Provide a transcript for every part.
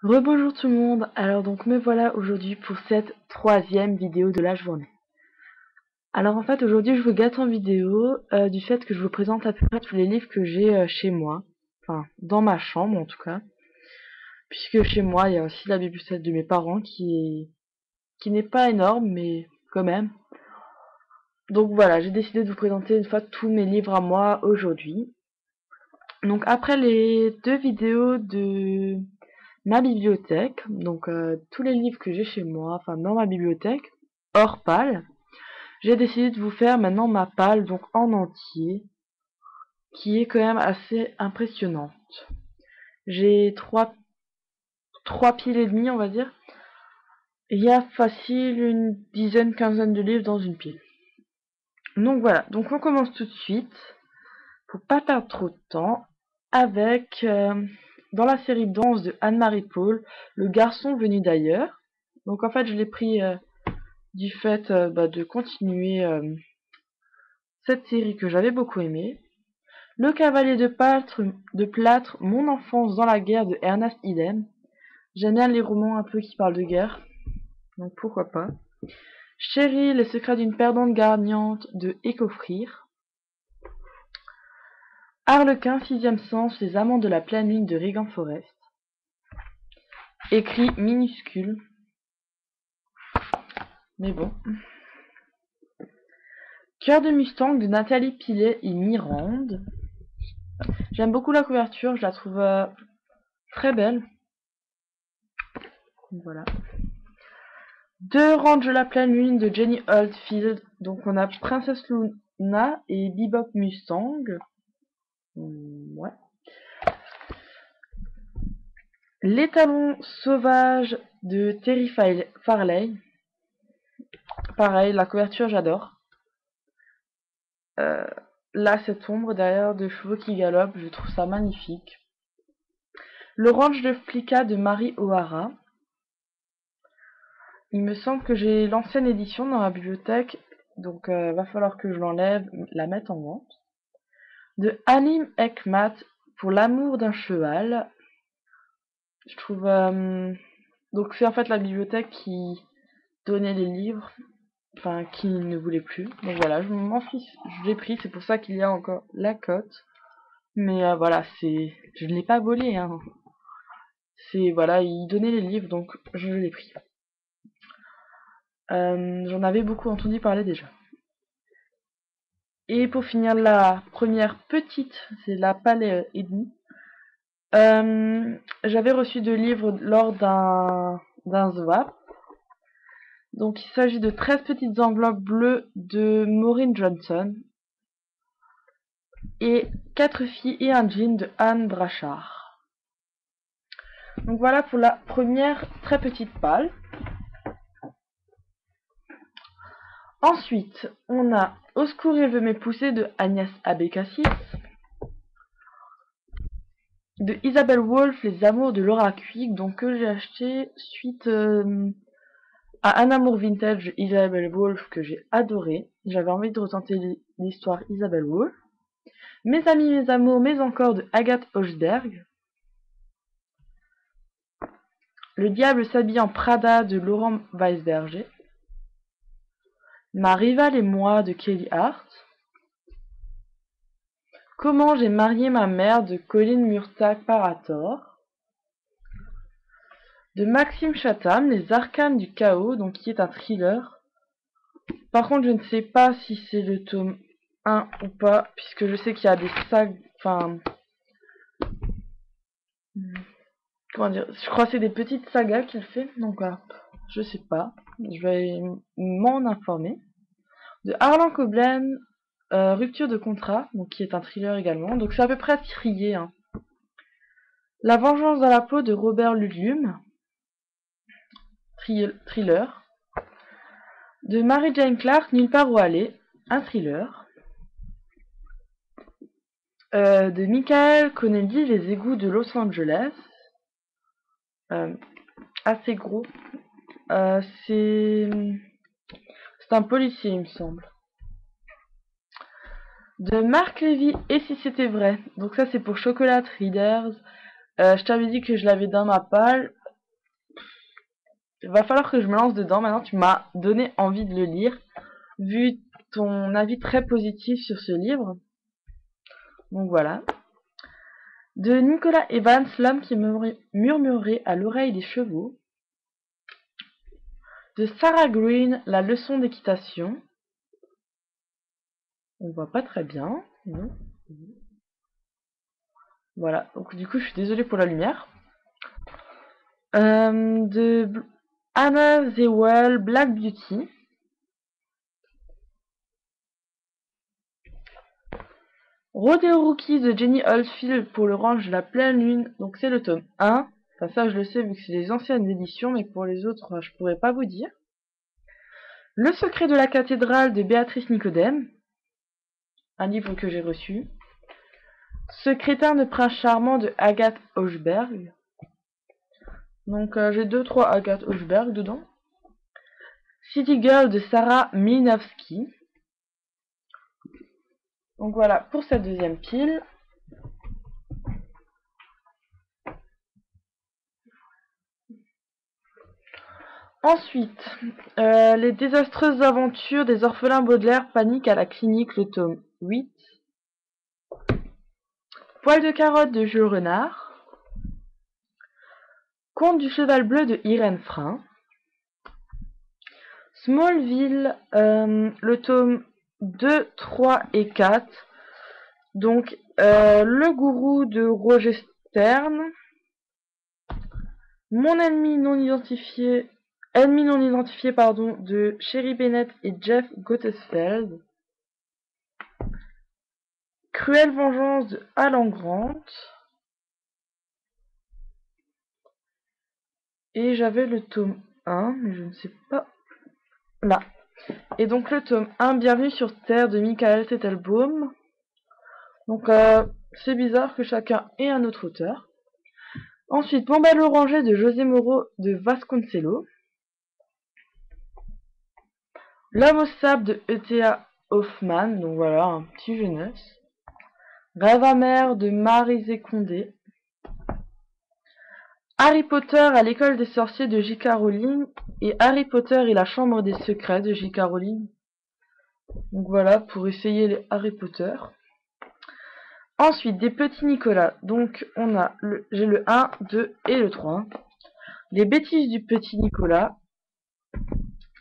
Rebonjour tout le monde, alors donc me voilà aujourd'hui pour cette troisième vidéo de la journée. Alors en fait aujourd'hui je vous gâte en vidéo du fait que je vous présente à peu près tous les livres que j'ai chez moi, enfin dans ma chambre en tout cas, puisque chez moi il y a aussi la bibliothèque de mes parents qui n'est pas énorme mais quand même. Donc voilà, j'ai décidé de vous présenter une fois tous mes livres à moi aujourd'hui. Donc après les deux vidéos de ma bibliothèque, donc tous les livres que j'ai chez moi, enfin dans ma bibliothèque, hors palle, j'ai décidé de vous faire maintenant ma palle, donc en entier, qui est quand même assez impressionnante. J'ai trois piles et demi, on va dire. Il y a facile une dizaine, quinzaine de livres dans une pile. Donc voilà, donc on commence tout de suite, pour pas perdre trop de temps, avec, dans la série Danse de Anne-Marie Paul, Le garçon venu d'ailleurs. Donc en fait, je l'ai pris du fait de continuer cette série que j'avais beaucoup aimée. Le cavalier de plâtre, Mon enfance dans la guerre de Ernest Idem. J'aime bien les romans un peu qui parlent de guerre, donc pourquoi pas. Chérie, les secrets d'une perdante gagnante de Écofrire. Harlequin, sixième sens, les amants de la pleine lune de Regan Forest. Écrit minuscule, mais bon. Cœur de Mustang de Nathalie Pilet et Mirande. J'aime beaucoup la couverture, je la trouve très belle. Voilà. Deux ranges de la pleine lune de Jenny Oldfield. Donc on a Princesse Luna et Bebop Mustang. Ouais. L'étalon sauvage de Terry Farley. Pareil, la couverture j'adore. Là, cette ombre derrière de chevaux qui galopent, je trouve ça magnifique. L'orange de Flicka de Marie O'Hara. Il me semble que j'ai l'ancienne édition dans ma bibliothèque, donc va falloir que je l'enlève, la mette en vente. De Halim Hekmat, Pour l'amour d'un cheval. Je trouve... donc c'est en fait la bibliothèque qui donnait les livres, enfin qui ne voulait plus. Donc voilà, je m'en fiche, je l'ai pris, c'est pour ça qu'il y a encore la cote. Mais voilà, je ne l'ai pas volé, hein. C'est, voilà, il donnait les livres, donc je l'ai pris. J'en avais beaucoup entendu parler déjà. Et pour finir, la première petite, c'est la Palais et demie. J'avais reçu 2 livres lors d'un swap. Donc il s'agit de 13 petites enveloppes bleues de Maureen Johnson et 4 filles et un jean de Anne Brachard. Donc voilà pour la première très petite palle. Ensuite, on a Au secours, il veut m'épouser de Agnès Abécassis, de Isabelle Wolf, Les amours de Laura Quick, donc que j'ai acheté suite à Un amour vintage Isabelle Wolf que j'ai adoré. J'avais envie de retenter l'histoire Isabelle Wolf. Mes amis, mes amours, mais encore de Agathe Hochberg. Le diable s'habille en Prada de Laurent Weisberger. Ma rivale et moi de Kelly Hart. Comment j'ai marié ma mère de Colin Murtagh-Parator. De Maxime Chatham, Les arcanes du chaos, donc qui est un thriller. Par contre, je ne sais pas si c'est le tome 1 ou pas, puisque je sais qu'il y a des sagas, enfin, comment dire, je crois que c'est des petites sagas qu'il fait, donc voilà, je sais pas, je vais m'en informer. De Harlan Coben, Rupture de contrat, donc qui est un thriller également, donc c'est à peu près trié, hein. La vengeance dans la peau de Robert Ludlum, thriller. De Mary-Jane Clark, Nulle part où aller, un thriller. De Michael Connelly, Les égouts de Los Angeles, assez gros. C'est un policier, il me semble. De Marc Lévy, Et si c'était vrai. Donc ça, c'est pour Chocolate Readers. Je t'avais dit que je l'avais dans ma palle. il va falloir que je me lance dedans. Maintenant, tu m'as donné envie de le lire, vu ton avis très positif sur ce livre. Donc voilà. De Nicolas Evans, l'homme qui murmurait à l'oreille des chevaux. De Sarah Green, la leçon d'équitation. On voit pas très bien. Non. Voilà, donc du coup je suis désolée pour la lumière. De Anna Zewell, Black Beauty. Rodeo Rookie de Jenny Oldfield pour le range de la pleine lune. Donc c'est le tome 1. Enfin ça je le sais vu que c'est les anciennes éditions, mais pour les autres je pourrais pas vous dire. Le secret de la cathédrale de Béatrice Nicodème. Un livre que j'ai reçu. Secrétaire de prince charmant de Agathe Hochberg. Donc j'ai 2-3 Agathe Hochberg dedans. City Girl de Sarah Milinowski. Donc voilà pour cette deuxième pile. Ensuite, les désastreuses aventures des orphelins Baudelaire, panique à la clinique, le tome 8. Poil de carotte de Jules Renard. Conte du cheval bleu de Irène Frein. Smallville, le tome 2, 3 et 4. Donc, le gourou de Roger Stern. Mon ennemi non identifié, de Sherry Bennett et Jeff Gottesfeld. Cruelle vengeance de Alan Grant. Et j'avais le tome 1, mais je ne sais pas. Là. Et donc le tome 1, Bienvenue sur Terre de Michael Tettelbaum. Donc c'est bizarre que chacun ait un autre auteur. Ensuite, Mon bel oranger de José Moreau de Vasconcelos. L'homme au sable de E.T.A. Hoffmann, donc voilà, un petit jeunesse. Rêve amer de Maryse Condé. Harry Potter à l'école des sorciers de J.K. Rowling et Harry Potter et la chambre des secrets de J.K. Rowling. Donc voilà, pour essayer les Harry Potter. Ensuite, des petits Nicolas. Donc on a j'ai le 1, 2 et le 3. Les bêtises du petit Nicolas.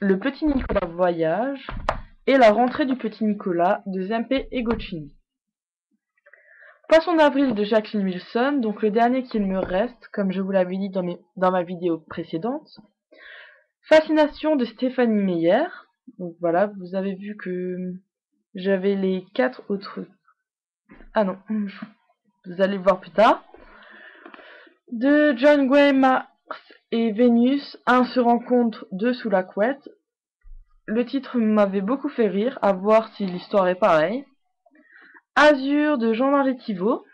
Le petit Nicolas voyage. Et la rentrée du petit Nicolas de Zempe et Gocini. Poisson d'avril de Jacqueline Wilson, donc le dernier qu'il me reste, comme je vous l'avais dit dans ma vidéo précédente. Fascination de Stéphanie Meyer. Donc voilà, vous avez vu que j'avais les 4 autres. Ah non, vous allez le voir plus tard. De John Gray, Mars et Vénus, un se rencontre, deux sous la couette. Le titre m'avait beaucoup fait rire, à voir si l'histoire est pareille. Azur de Jean-Marie Thibault,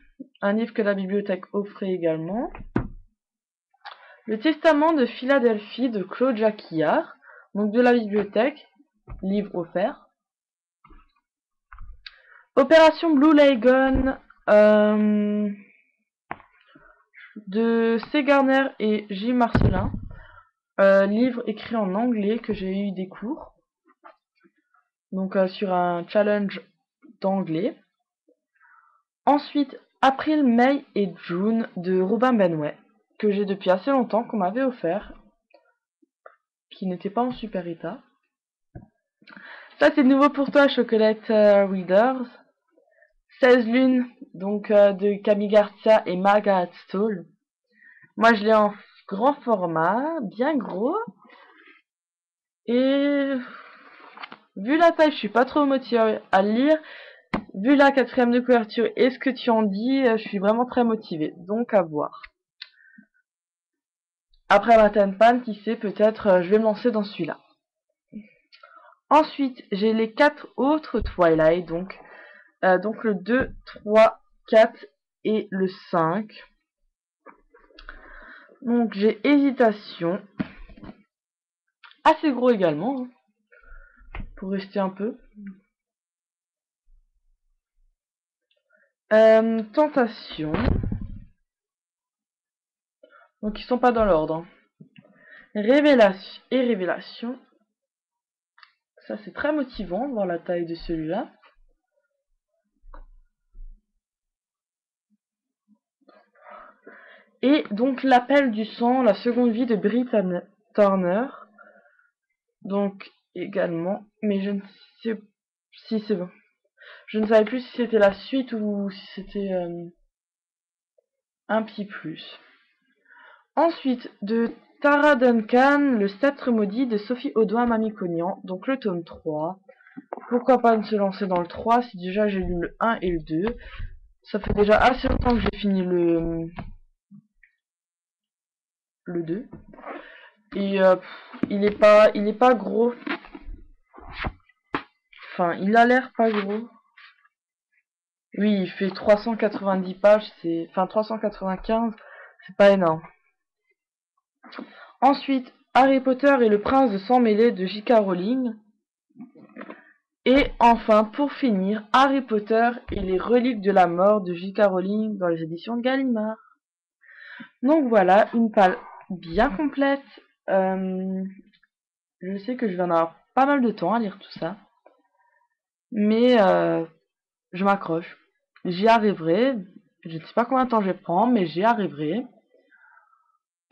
un livre que la bibliothèque offrait également. Le Testament de Philadelphie de Claude Jacquillard, donc de la bibliothèque, livre offert. Opération Blue Lagoon de C. Garner et J. Marcelin, livre écrit en anglais que j'ai eu des cours, donc sur un challenge d'anglais. Ensuite, April, May et June de Robin Benway, que j'ai depuis assez longtemps, qu'on m'avait offert, qui n'était pas en super état. Ça c'est nouveau pour toi, Chocolate Readers. 16 lunes, donc de Camille Garcia et Margaret Stoll. Moi je l'ai en grand format, bien gros. Et vu la taille, je suis pas trop motivée à le lire. Vu la 4e de couverture et ce que tu en dis, je suis vraiment très motivée. Donc à voir. Après Matan Pan, qui sait, peut-être je vais me lancer dans celui-là. Ensuite, j'ai les 4 autres Twilight, donc le 2, 3, 4 et le 5. Donc j'ai Hésitation. Assez gros également, hein, pour rester un peu. Tentation. Donc ils sont pas dans l'ordre. Hein. Révélation et révélation. Ça c'est très motivant, voir la taille de celui-là. Et donc l'appel du sang, la seconde vie de Britney Turner. Donc également, mais je ne sais si c'est bon. Je ne savais plus si c'était la suite ou si c'était un petit plus. Ensuite, de Tara Duncan, le sceptre maudit de Sophie Audouin Mamie-Cognan, donc le tome 3. Pourquoi pas ne se lancer dans le 3 si déjà j'ai lu le 1 et le 2. Ça fait déjà assez longtemps que j'ai fini le 2. Et il est pas gros. Enfin, il a l'air pas gros. Oui, il fait 390 pages, enfin 395, c'est pas énorme. Ensuite, Harry Potter et le prince de sang mêlé de J.K. Rowling. Et enfin, pour finir, Harry Potter et les reliques de la mort de J.K. Rowling dans les éditions de Gallimard. Donc voilà, une palle bien complète. Je sais que je vais en avoir pas mal de temps à lire tout ça. Mais je m'accroche. J'y arriverai. Je ne sais pas combien de temps je vais prendre, mais j'y arriverai.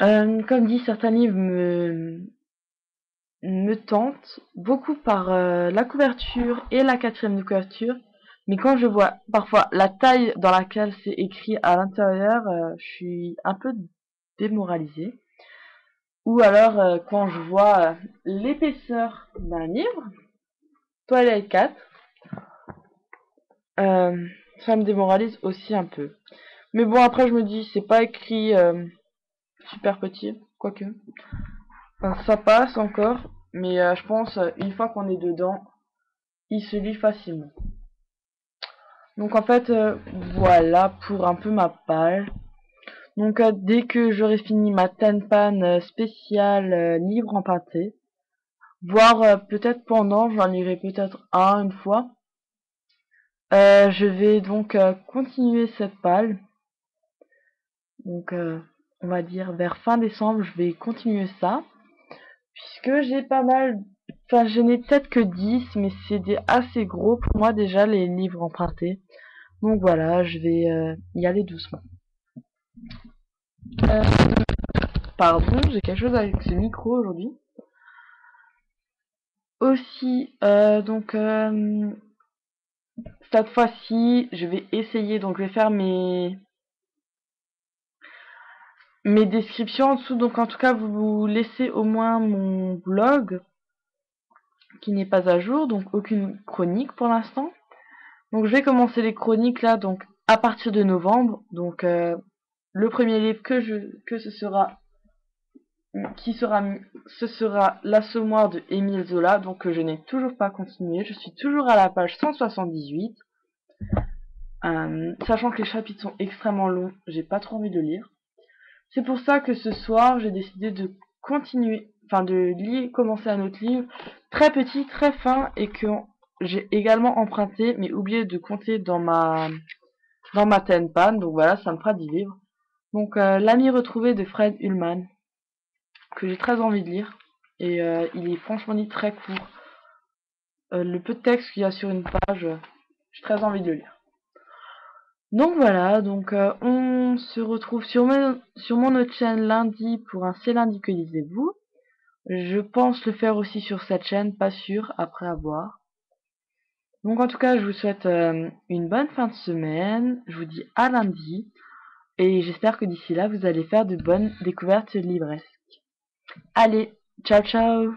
Comme dit, certains livres me tentent beaucoup par la couverture et la quatrième de couverture. Mais quand je vois parfois la taille dans laquelle c'est écrit à l'intérieur, je suis un peu démoralisée. Ou alors quand je vois l'épaisseur d'un livre, Twilight 4, ça me démoralise aussi un peu. Mais bon, après je me dis, c'est pas écrit super petit, quoique. Enfin, ça passe encore, mais je pense une fois qu'on est dedans, il se lit facilement. Donc en fait, voilà pour un peu ma palle. Donc dès que j'aurai fini ma Tenpan spéciale livre emprunté, voire peut-être pendant, j'en lirai peut-être une fois. Je vais donc continuer cette palle. Donc on va dire vers fin décembre, je vais continuer ça. Puisque j'ai pas mal... Enfin, je n'ai peut-être que 10, mais c'est assez gros pour moi déjà les livres empruntés. Donc voilà, je vais y aller doucement. Euh, Pardon, j'ai quelque chose avec ce micro aujourd'hui. Aussi, cette fois-ci, je vais essayer, donc je vais faire mes descriptions en dessous. Donc en tout cas, vous laissez au moins mon blog qui n'est pas à jour, donc aucune chronique pour l'instant. Donc je vais commencer les chroniques là, donc à partir de novembre. Donc le premier livre ce sera L'Assommoir de Émile Zola, donc que je n'ai toujours pas continué. Je suis toujours à la page 178. Sachant que les chapitres sont extrêmement longs, j'ai pas trop envie de lire. C'est pour ça que ce soir, j'ai décidé de continuer, enfin commencer un autre livre, très petit, très fin, et que j'ai également emprunté, mais oublié de compter dans ma Tenpan, donc voilà, ça me fera 10 livres. Donc L'ami retrouvé de Fred Ullman, que j'ai très envie de lire, et il est franchement dit très court. Le peu de texte qu'il y a sur une page, j'ai très envie de le lire. Donc voilà, donc on se retrouve sur mon autre chaîne lundi pour un C'est lundi que lisez-vous. Je pense le faire aussi sur cette chaîne, pas sûr, après avoir. Donc en tout cas, je vous souhaite une bonne fin de semaine. Je vous dis à lundi. Et j'espère que d'ici là, vous allez faire de bonnes découvertes livresques. Allez, ciao ciao!